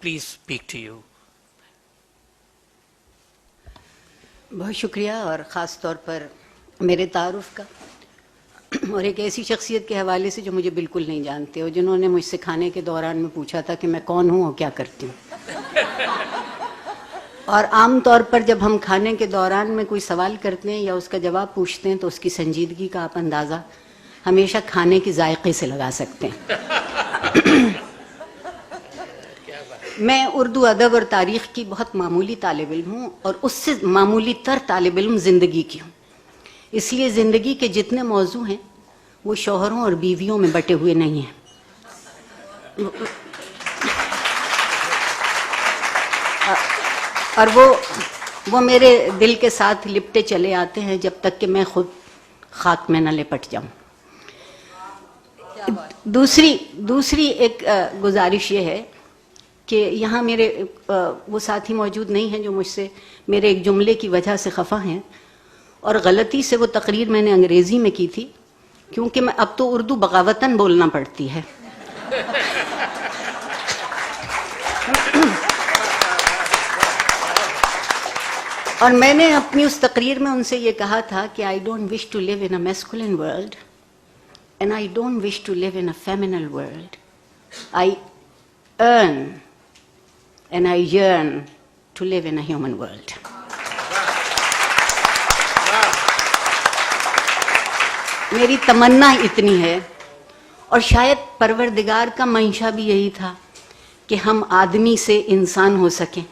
please speak to you. بہت شکریہ، اور خاص طور پر میرے تعارف کا، اور ایک ایسی شخصیت کے حوالے سے جو مجھے بالکل نہیں جانتے اور جنہوں نے مجھ سے کھانے کے دوران میں پوچھا تھا کہ میں کون ہوں اور کیا کرتی ہوں. اور عام طور پر جب ہم کھانے کے دوران میں کوئی سوال کرتے ہیں یا اس کا جواب پوچھتے ہیں تو اس کی سنجیدگی کا آپ اندازہ ہمیشہ کھانے کے ذائقے سے لگا سکتے ہیں. میں اردو ادب اور تاریخ کی بہت معمولی طالب علم ہوں، اور اس سے معمولی تر طالب علم زندگی کی ہوں. اس لیے زندگی کے جتنے موضوع ہیں وہ شوہروں اور بیویوں میں بٹے ہوئے نہیں ہیں. اور وہ میرے دل کے ساتھ لپٹے چلے آتے ہیں جب تک کہ میں خود خاک میں نہ لپٹ جاؤں. دوسری ایک گزارش یہ ہے کہ یہاں میرے وہ ساتھی موجود نہیں ہیں جو مجھ سے میرے ایک جملے کی وجہ سے خفا ہیں، اور غلطی سے وہ تقریر میں نے انگریزی میں کی تھی، کیونکہ میں اب تو اردو بغاوتاً بولنا پڑتی ہے. اور میں نے اپنی اس تقریر میں ان سے یہ کہا تھا کہ I don't wish to live in a masculine world and I don't wish to live in a feminine world. I earn and I yearn to live in a human world. میری تمنا اتنی ہے، اور شاید پروردگار کا منشا بھی یہی تھا کہ ہم آدمی سے انسان ہو سکیں.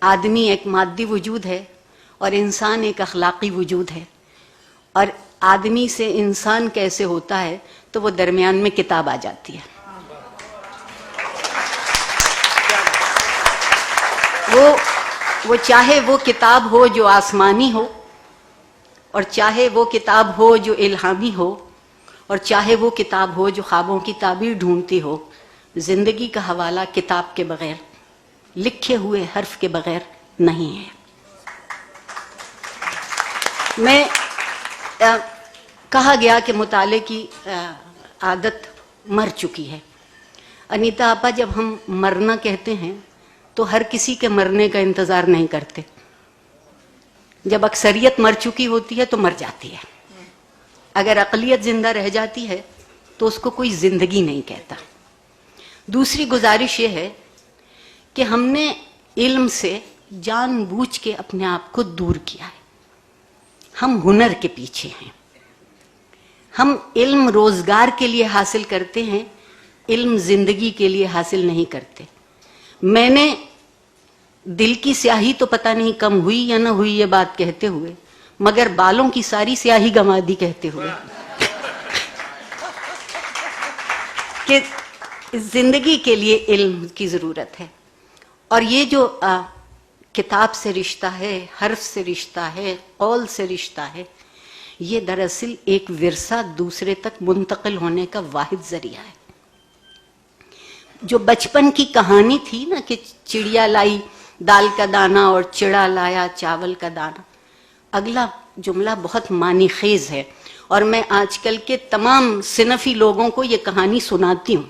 آدمی ایک مادی وجود ہے اور انسان ایک اخلاقی وجود ہے، اور آدمی سے انسان کیسے ہوتا ہے تو وہ درمیان میں کتاب آ جاتی ہے. وہ چاہے وہ کتاب ہو جو آسمانی ہو، اور چاہے وہ کتاب ہو جو الہامی ہو، اور چاہے وہ کتاب ہو جو خوابوں کی تعبیر ڈھونڈتی ہو، زندگی کا حوالہ کتاب کے بغیر، لکھے ہوئے حرف کے بغیر نہیں ہے. میں کہا گیا کہ مطالعے کی عادت مر چکی ہے. انیتا آپا، جب ہم مرنا کہتے ہیں تو ہر کسی کے مرنے کا انتظار نہیں کرتے. جب اکثریت مر چکی ہوتی ہے تو مر جاتی ہے. اگر اقلیت زندہ رہ جاتی ہے تو اس کو کوئی زندگی نہیں کہتا. دوسری گزارش یہ ہے کہ ہم نے علم سے جان بوجھ کے اپنے آپ کو دور کیا ہے. ہم ہنر کے پیچھے ہیں. ہم علم روزگار کے لیے حاصل کرتے ہیں، علم زندگی کے لیے حاصل نہیں کرتے. میں نے دل کی سیاہی تو پتہ نہیں کم ہوئی یا نہ ہوئی یہ بات کہتے ہوئے، مگر بالوں کی ساری سیاہی گنوا دی کہتے ہوئے کہ زندگی کے لیے علم کی ضرورت ہے. اور یہ جو کتاب سے رشتہ ہے، حرف سے رشتہ ہے، قول سے رشتہ ہے، یہ دراصل ایک ورثہ دوسرے تک منتقل ہونے کا واحد ذریعہ ہے. جو بچپن کی کہانی تھی نا کہ چڑیا لائی دال کا دانہ اور چڑا لایا چاول کا دانہ، اگلا جملہ بہت معنی خیز ہے، اور میں آج کل کے تمام صنفی لوگوں کو یہ کہانی سناتی ہوں.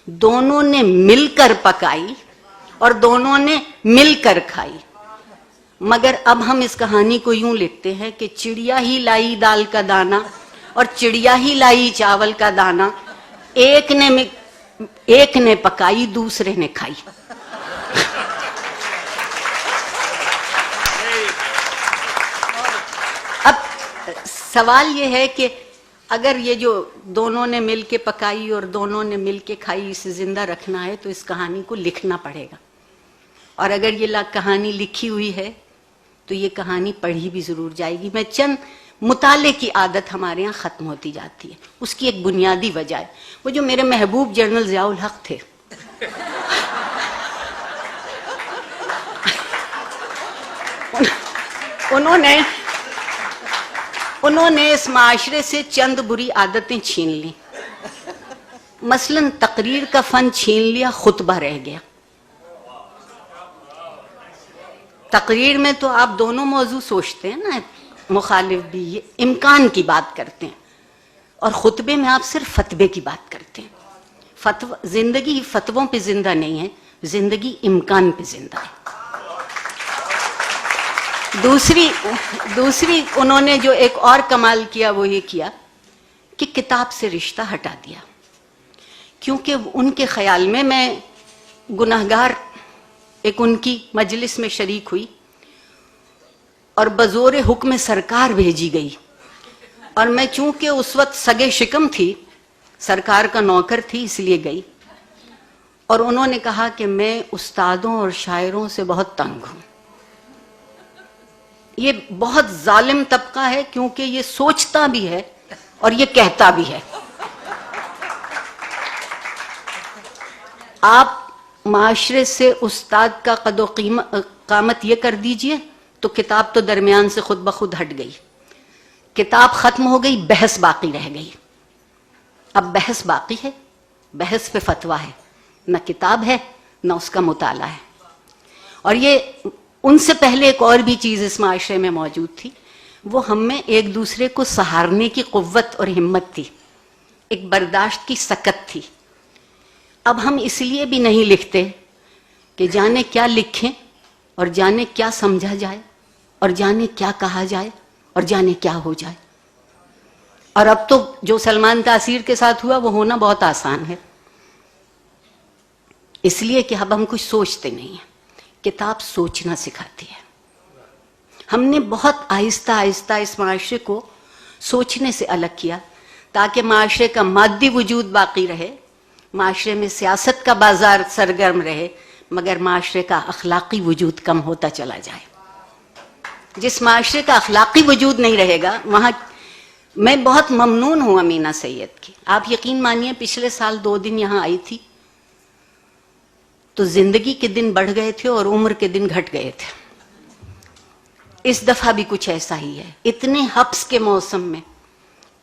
دونوں نے مل کر پکائی اور دونوں نے مل کر کھائی. مگر اب ہم اس کہانی کو یوں لکھتے ہیں کہ چڑیا ہی لائی دال کا دانہ اور چڑیا ہی لائی چاول کا دانہ، ایک نے پکائی دوسرے نے کھائی. اب سوال یہ ہے کہ اگر یہ جو دونوں نے مل کے پکائی اور دونوں نے مل کے کھائی اسے زندہ رکھنا ہے تو اس کہانی کو لکھنا پڑے گا. اور اگر یہ کہانی لکھی ہوئی ہے تو یہ کہانی پڑھی بھی ضرور جائے گی. میں چند مطالعے کی عادت ہمارے ہاں ختم ہوتی جاتی ہے. اس کی ایک بنیادی وجہ ہے وہ جو میرے محبوب جنرل ضیاء الحق تھے. انہوں نے اس معاشرے سے چند بری عادتیں چھین لی. مثلا تقریر کا فن چھین لیا، خطبہ رہ گیا. تقریر میں تو آپ دونوں موضوع سوچتے ہیں نا، مخالف بھی، یہ امکان کی بات کرتے ہیں، اور خطبے میں آپ صرف فتوے کی بات کرتے ہیں. زندگی فتووں پہ زندہ نہیں ہے، زندگی امکان پہ زندہ ہے. دوسری انہوں نے جو ایک اور کمال کیا وہ یہ کیا کہ کتاب سے رشتہ ہٹا دیا، کیونکہ ان کے خیال میں گناہگار ایک ان کی مجلس میں شریک ہوئی اور بزور حکم سرکار بھیجی گئی، اور میں چونکہ اس وقت سگے شکم تھی، سرکار کا نوکر تھی، اس لیے گئی. اور انہوں نے کہا کہ میں استادوں اور شاعروں سے بہت تنگ ہوں. یہ بہت ظالم طبقہ ہے، کیونکہ یہ سوچتا بھی ہے اور یہ کہتا بھی ہے. آپ معاشرے سے استاد کا قد و قامت یہ کر دیجئے تو کتاب تو درمیان سے خود بخود ہٹ گئی، کتاب ختم ہو گئی، بحث باقی رہ گئی. اب بحث باقی ہے، بحث پہ فتویٰ ہے، نہ کتاب ہے نہ اس کا مطالعہ ہے. اور یہ ان سے پہلے ایک اور بھی چیز اس معاشرے میں موجود تھی، وہ ہم میں ایک دوسرے کو سہارنے کی قوت اور ہمت تھی، ایک برداشت کی سکت تھی. اب ہم اس لیے بھی نہیں لکھتے کہ جانے کیا لکھیں اور جانے کیا سمجھا جائے اور جانے کیا کہا جائے اور جانے کیا ہو جائے. اور اب تو جو سلمان تاثیر کے ساتھ ہوا وہ ہونا بہت آسان ہے، اس لیے کہ اب ہم کچھ سوچتے نہیں ہیں. کتاب سوچنا سکھاتی ہے. ہم نے بہت آہستہ آہستہ اس معاشرے کو سوچنے سے الگ کیا تاکہ معاشرے کا مادی وجود باقی رہے، معاشرے میں سیاست کا بازار سرگرم رہے، مگر معاشرے کا اخلاقی وجود کم ہوتا چلا جائے. جس معاشرے کا اخلاقی وجود نہیں رہے گا وہاں. میں بہت ممنون ہوں امینہ سید کی. آپ یقین مانیے پچھلے سال 2 دن یہاں آئی تھی تو زندگی کے دن بڑھ گئے تھے اور عمر کے دن گھٹ گئے تھے. اس دفعہ بھی کچھ ایسا ہی ہے. اتنے حبس کے موسم میں،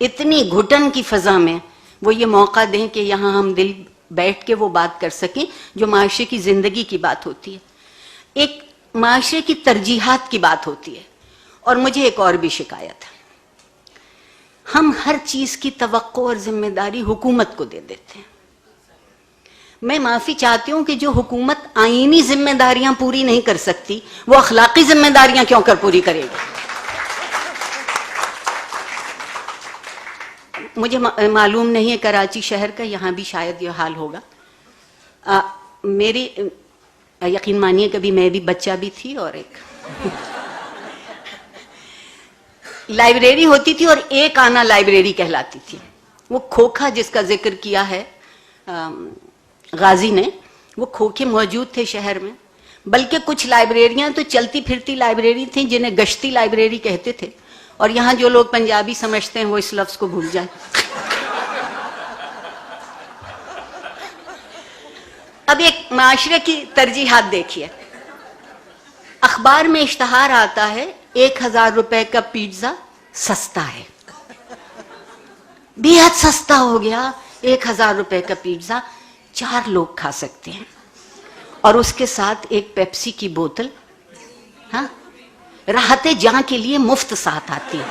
اتنی گھٹن کی فضا میں وہ یہ موقع دیں کہ یہاں ہم دل بیٹھ کے وہ بات کر سکیں جو معاشرے کی زندگی کی بات ہوتی ہے، ایک معاشرے کی ترجیحات کی بات ہوتی ہے. اور مجھے ایک اور بھی شکایت ہے، ہم ہر چیز کی توقع اور ذمہ داری حکومت کو دے دیتے ہیں. میں معافی چاہتی ہوں کہ جو حکومت آئینی ذمہ داریاں پوری نہیں کر سکتی وہ اخلاقی ذمہ داریاں کیوں کر پوری کرے گی. مجھے معلوم نہیں ہے کراچی شہر کا، یہاں بھی شاید یہ حال ہوگا. میری یقین مانیے کبھی میں بھی بچہ بھی تھی اور ایک لائبریری ہوتی تھی اور ایک آنا لائبریری کہلاتی تھی. وہ کھوکھا جس کا ذکر کیا ہے غازی نے، وہ کھوکھے موجود تھے شہر میں. بلکہ کچھ لائبریریاں تو چلتی پھرتی لائبریری تھیں جنہیں گشتی لائبریری کہتے تھے. اور یہاں جو لوگ پنجابی سمجھتے ہیں وہ اس لفظ کو بھول جائیں. اب ایک معاشرے کی ترجیحات دیکھیے. اخبار میں اشتہار آتا ہے 1000 روپے کا پیزا سستا ہے، بے حد سستا ہو گیا. 1000 روپے کا پیزا 4 لوگ کھا سکتے ہیں، اور اس کے ساتھ ایک پیپسی کی بوتل، ہاں، راحت جاں کے لیے مفت ساتھ آتی ہے.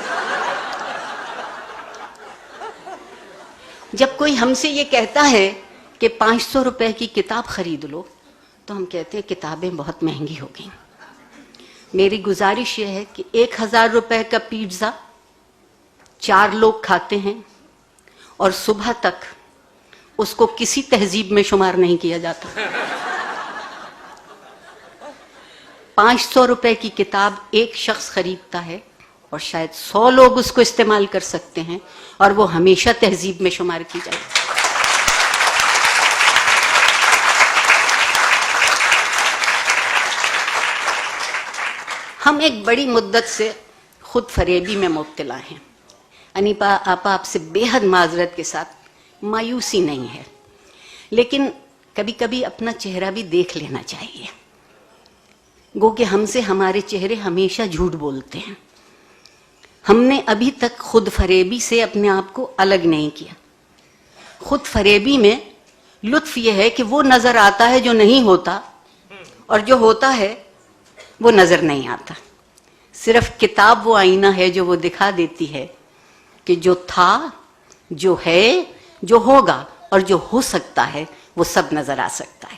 جب کوئی ہم سے یہ کہتا ہے کہ 500 روپے کی کتاب خرید لو تو ہم کہتے ہیں کتابیں بہت مہنگی ہو گئیں. میری گزارش یہ ہے کہ 1000 روپے کا پیزا 4 لوگ کھاتے ہیں اور صبح تک اس کو کسی تہذیب میں شمار نہیں کیا جاتا. 500 روپے کی کتاب ایک شخص خریدتا ہے اور شاید 100 لوگ اس کو استعمال کر سکتے ہیں اور وہ ہمیشہ تہذیب میں شمار کی جائے. ہم ایک بڑی مدت سے خود فریبی میں مبتلا ہیں. انیپا آپا آپ سے بے حد معذرت کے ساتھ، مایوسی نہیں ہے، لیکن کبھی کبھی اپنا چہرہ بھی دیکھ لینا چاہیے. گو کہ ہم سے ہمارے چہرے ہمیشہ جھوٹ بولتے ہیں. ہم نے ابھی تک خود فریبی سے اپنے آپ کو الگ نہیں کیا. خود فریبی میں لطف یہ ہے کہ وہ نظر آتا ہے جو نہیں ہوتا، اور جو ہوتا ہے وہ نظر نہیں آتا. صرف کتاب وہ آئینہ ہے جو وہ دکھا دیتی ہے کہ جو تھا، جو ہے، جو ہوگا اور جو ہو سکتا ہے وہ سب نظر آ سکتا ہے.